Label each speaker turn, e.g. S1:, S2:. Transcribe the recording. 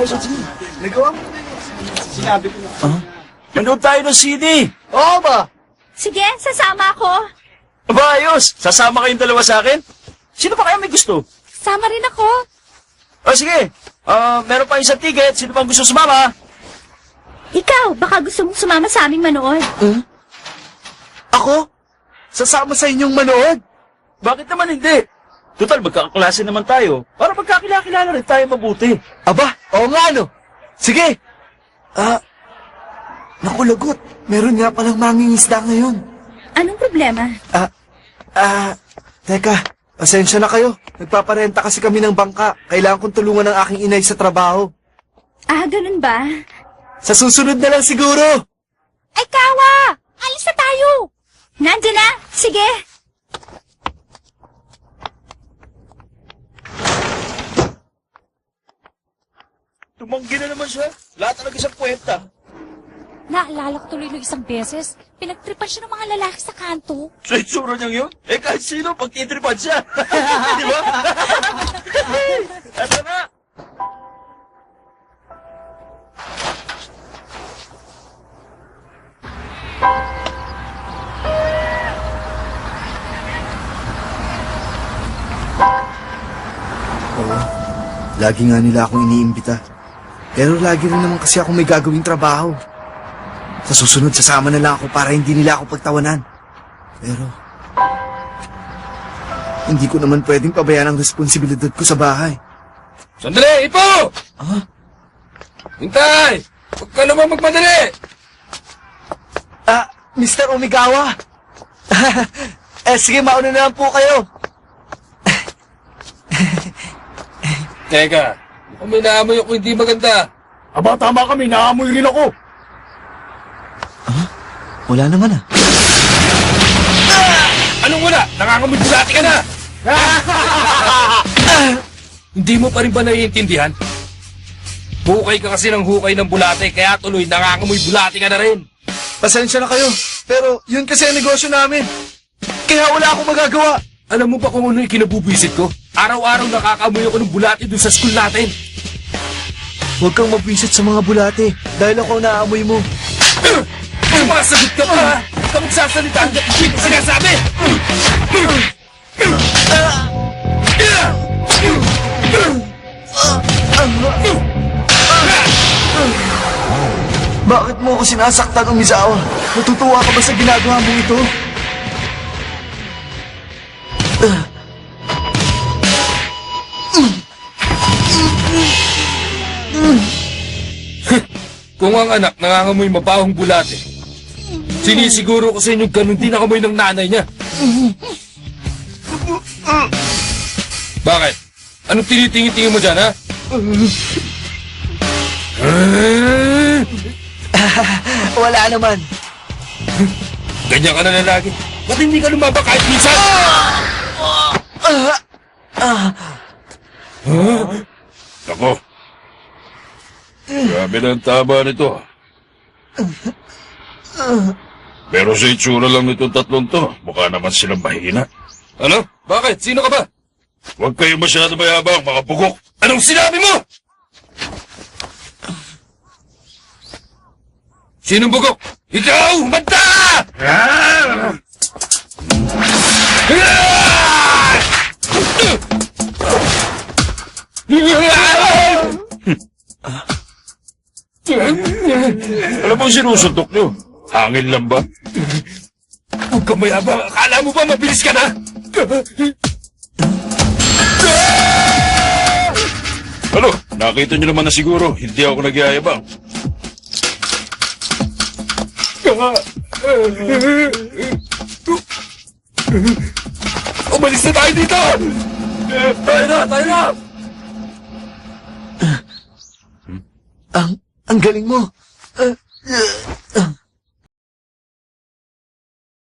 S1: tayo sa CD. Nagawa mo na yun. Sinabi ko na.
S2: Manood tayo ng CD.
S1: Oo ba?
S3: Sige, sasama ako.
S2: Aba, ayos. Sasama kayong dalawa sa akin? Sino pa kaya may gusto?
S3: Sama rin ako.
S2: O sige, meron pa isang ticket. Sino pang gusto sumama?
S3: Ikaw, baka gusto mong sumama sa aming manood.
S1: Ako? Sasama sa inyong manood?
S2: Bakit naman hindi? Total, magkakaklase naman tayo. Para magkakilala rin tayo mabuti.
S1: Aba, oo nga no. Sige. Naku, lagot. Meron nga palang mangingisda ngayon.
S3: Anong problema?
S1: Teka. Pasensya na kayo. Nagpaparenta kasi kami ng bangka. Kailangan kong tulungan ng aking inay sa trabaho.
S3: Ganun ba?
S1: Sa susunod na lang siguro.
S3: Ay, Kawa! Alis na tayo! Nandiyan na! Sige!
S2: Tumanggi na naman siya. Lahat talaga isang kwenta.
S4: Naalala ko tuloy ng isang beses, pinagtripan siya ng mga lalaki sa kanto.
S2: Sa itsura niyang yun? Kahit sino, pagtitripan siya. Di ba? Eto na!
S1: Oo. Lagi nga nila akong iniimbita. Pero lagi rin naman kasi ako may gagawing trabaho. Sa susunod, sasama na lang ako para hindi nila ako pagtawanan. Pero, hindi ko naman pwedeng pabayaan ang responsibilidad ko sa bahay.
S5: Sandali! Ipo! Hintay! Huwag ka naman magmadali!
S1: Mr. Umigawa! Sige, mauna na lang po kayo.
S5: Teka, kung may naamoy ako hindi maganda.
S2: Aba, tama kami. Naamoy rin ako.
S1: Wala naman
S5: Anong wala? Nangangamoy bulati ka na! Hindi mo pa rin ba naiintindihan? Hukay ka kasi ng hukay ng bulate, kaya tuloy nangangamoy bulati ka na rin.
S1: Pasensya na kayo, pero yun kasi ang negosyo namin. Kaya wala akong magagawa.
S5: Alam mo ba kung ano yung kinabubwisit ko? Araw-araw nakakamoy ako ng bulati doon sa school natin.
S1: Huwag kang mabwisit sa mga bulate dahil ako naamoy mo.
S5: Sumasagot ka pa, ha? Huwag ka magsasalita hanggat hindi ko sinasabi!
S1: Bakit mo ako sinasaktan, Umizawa? Natutuwa ka ba sa ginagawa mo ito?
S5: Kung ang anak nangangamoy mabahong bulate, sinisiguro ko sa inyo ganun din ang amoy ng nanay niya. Bakit? Anong tinitingin-tingin mo dyan, ha?
S1: Wala naman.
S5: Ganyan ka na lalaki. Ba't hindi ka lumaba kahit minsan?
S6: Ako. Grabe na ang tama nito. Pero sa itsura lang nitong tatlong to, mukha naman silang mahina.
S5: Ano? Bakit? Sino ka ba?
S6: Huwag kayo masyado mayabang, mga bugok.
S5: Anong sinabi mo? Sinong bugok? Ikaw! Manta!
S6: Alam mo ang sinusuntok nyo? Hangin lang ba?
S5: Huwag kang mayabang. Akala mo ba mabilis ka na?
S6: Ano? Nakita nyo naman na siguro, hindi ako nagyayabang.
S5: Umalis na tayo dito! Tayo na! Tayo na!
S1: Ang galing mo.